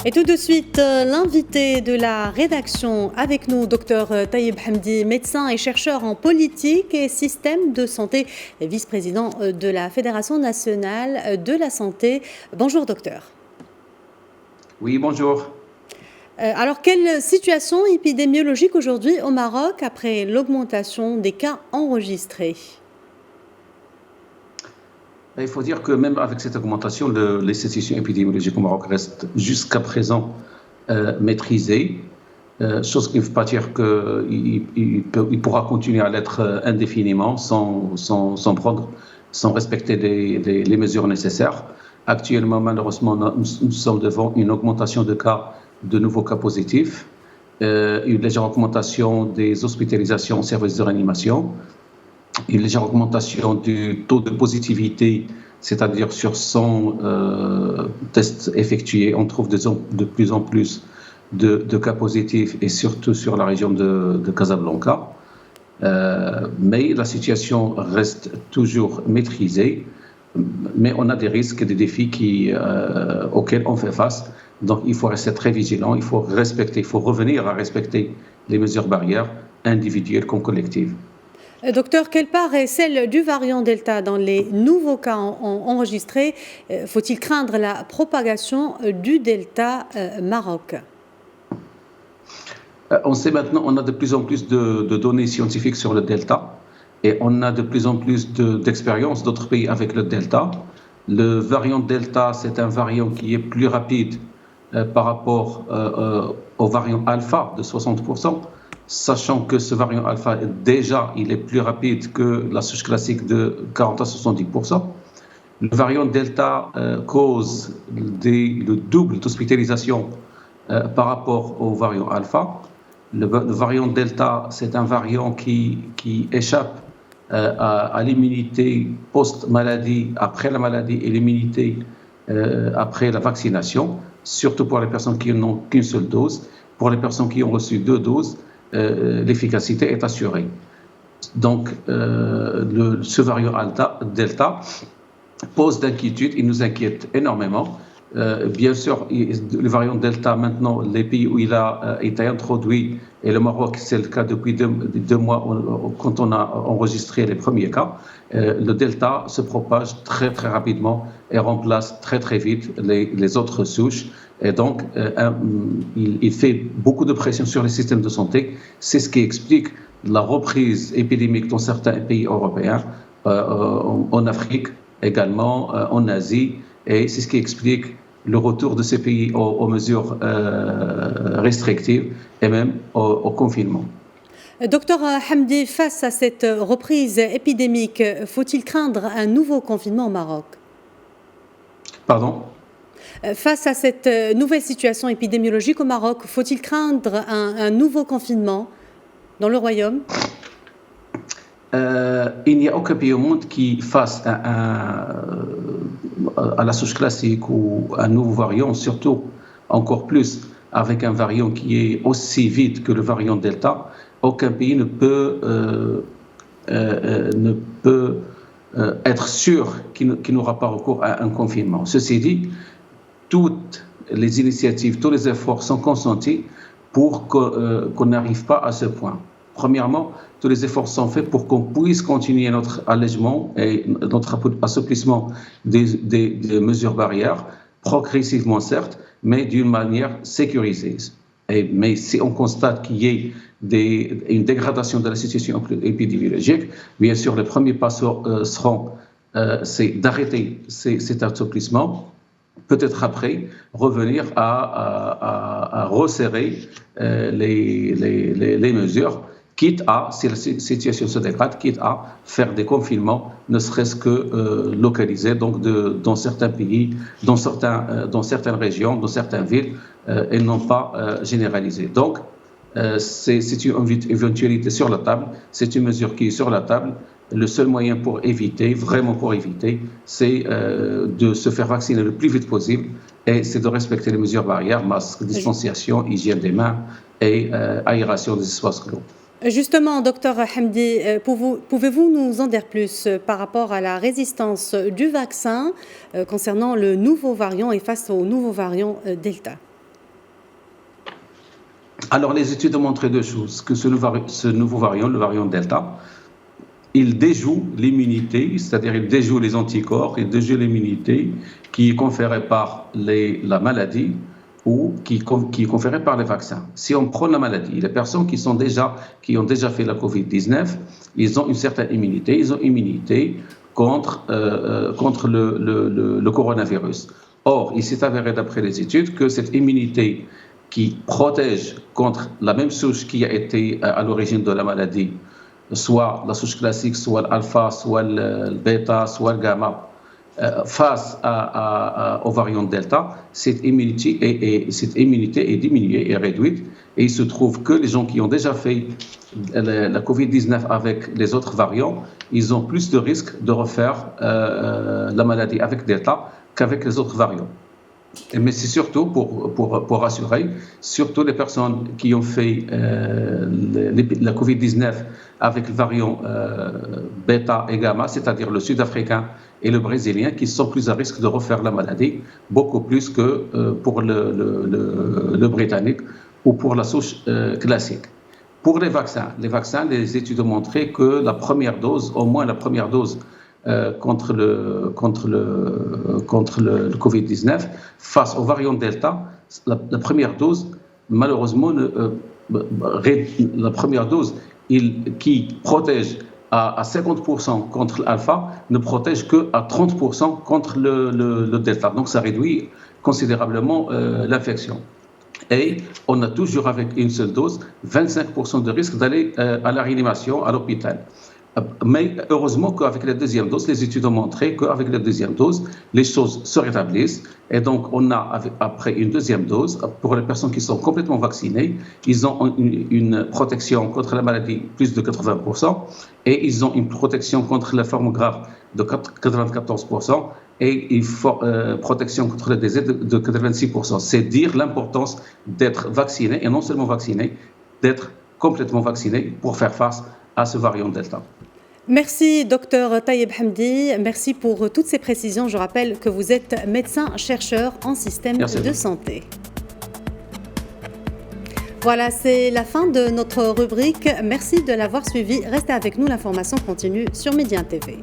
Et tout de suite, l'invité de la rédaction avec nous, Dr Taïeb Hamdi, médecin et chercheur en politique et système de santé, vice-président de la Fédération nationale de la santé. Bonjour docteur. Oui, bonjour. Alors, quelle situation épidémiologique aujourd'hui au Maroc après l'augmentation des cas enregistrés ? Il faut dire que même avec cette augmentation, les situations épidémiologiques au Maroc restent jusqu'à présent maîtrisées, chose qui ne veut pas dire qu'il pourra continuer à l'être indéfiniment sans respecter les mesures nécessaires. Actuellement, malheureusement, nous sommes devant une augmentation de nouveaux cas positifs, une légère augmentation des hospitalisations en services de réanimation, une légère augmentation du taux de positivité, c'est-à-dire sur 100 tests effectués, on trouve de plus en plus de cas positifs et surtout sur la région de Casablanca. Mais la situation reste toujours maîtrisée, mais on a des risques et des défis auxquels on fait face. Donc il faut rester très vigilant, il faut revenir à respecter les mesures barrières individuelles comme collectives. Docteur, quelle part est celle du variant Delta dans les nouveaux cas enregistrés ? Faut-il craindre la propagation du Delta Maroc ? On sait maintenant, on a de plus en plus de données scientifiques sur le Delta et on a de plus en plus d'expériences d'autres pays avec le Delta. Le variant Delta, c'est un variant qui est plus rapide par rapport au variant Alpha de 60%. Sachant que ce variant alpha, déjà, il est plus rapide que la souche classique de 40 à 70%. Le variant delta cause le double d'hospitalisation par rapport au variant alpha. Le variant delta, c'est un variant qui échappe à l'immunité post-maladie, après la maladie et l'immunité après la vaccination, surtout pour les personnes qui n'ont qu'une seule dose. Pour les personnes qui ont reçu 2 doses, l'efficacité est assurée. Donc, ce variant Delta pose d'inquiétude, il nous inquiète énormément. Bien sûr, le variant Delta, maintenant, les pays où il a été introduit, et le Maroc, c'est le cas depuis 2 mois, quand on a enregistré les premiers cas, le Delta se propage très, très rapidement et remplace très, très vite les autres souches. Et donc, il fait beaucoup de pression sur les systèmes de santé. C'est ce qui explique la reprise épidémique dans certains pays européens, en Afrique également, en Asie. Et c'est ce qui explique le retour de ces pays aux mesures restrictives et même au confinement. Docteur Hamdi, face à cette reprise épidémique, faut-il craindre un nouveau confinement au Maroc ? Pardon ? Face à cette nouvelle situation épidémiologique au Maroc, faut-il craindre un nouveau confinement dans le royaume ? Il n'y a aucun pays au monde qui, face à la souche classique ou un nouveau variant, surtout encore plus avec un variant qui est aussi vite que le variant Delta, aucun pays ne peut être sûr qu'il n'aura pas recours à un confinement. Ceci dit, toutes les initiatives, tous les efforts sont consentis pour qu'on n'arrive pas à ce point. Premièrement, tous les efforts sont faits pour qu'on puisse continuer notre allègement et notre assouplissement des mesures barrières, progressivement certes, mais d'une manière sécurisée. Mais si on constate qu'il y ait une dégradation de la situation épidémiologique, bien sûr, les premiers pas seront c'est d'arrêter cet assouplissement. Peut-être après, revenir à resserrer les mesures, quitte à, si la situation se dégrade, quitte à faire des confinements, ne serait-ce que localisés, donc dans certains pays, dans certaines régions, dans certaines villes, et non pas généralisés. Donc, c'est une éventualité sur la table, c'est une mesure qui est sur la table. Le seul moyen pour éviter, vraiment pour éviter, c'est de se faire vacciner le plus vite possible et c'est de respecter les mesures barrières, masques, distanciation, hygiène des mains et aération des espaces clos. Justement, docteur Hamdi, pouvez-vous nous en dire plus par rapport à la résistance du vaccin concernant le nouveau variant et face au nouveau variant Delta ? Alors, les études ont montré deux choses, que ce nouveau variant, le variant Delta, il déjoue l'immunité, c'est-à-dire il déjoue les anticorps, il déjoue l'immunité qui est conférée par la maladie ou qui est conférée par les vaccins. Si on prend la maladie, les personnes qui ont déjà fait la Covid-19, ils ont une certaine immunité, ils ont immunité contre le coronavirus. Or, il s'est avéré d'après les études que cette immunité qui protège contre la même souche qui a été à l'origine de la maladie, soit la souche classique, soit l'alpha, soit le bêta, soit le gamma, face au variant delta, cette immunité est diminuée et réduite. Et il se trouve que les gens qui ont déjà fait la Covid-19 avec les autres variants, ils ont plus de risques de refaire la maladie avec delta qu'avec les autres variants. Mais c'est surtout pour rassurer, surtout les personnes qui ont fait la Covid-19 avec le variant bêta et gamma, c'est-à-dire le sud-africain et le brésilien, qui sont plus à risque de refaire la maladie, beaucoup plus que pour le britannique ou pour la souche classique. Pour les vaccins, les études ont montré que la première dose, au moins la première dose, contre le Covid-19, face au variant Delta, la première dose, malheureusement, la première dose qui protège à 50% contre l'alpha ne protège qu'à 30% contre le Delta. Donc ça réduit considérablement l'infection. Et on a toujours, avec une seule dose, 25% de risque d'aller à la réanimation, à l'hôpital. Mais heureusement qu'avec la deuxième dose, les études ont montré qu'avec la deuxième dose, les choses se rétablissent. Et donc, on a, après une deuxième dose, pour les personnes qui sont complètement vaccinées, ils ont une protection contre la maladie plus de 80%, et ils ont une protection contre la forme grave de 94%, et une protection contre le décès de 86%. C'est dire l'importance d'être vacciné, et non seulement vacciné, d'être complètement vacciné pour faire face à ce variant Delta. Merci, docteur Taïeb Hamdi. Merci pour toutes ces précisions. Je rappelle que vous êtes médecin-chercheur en système de santé. Voilà, c'est la fin de notre rubrique. Merci de l'avoir suivi. Restez avec nous, l'information continue sur Médien TV.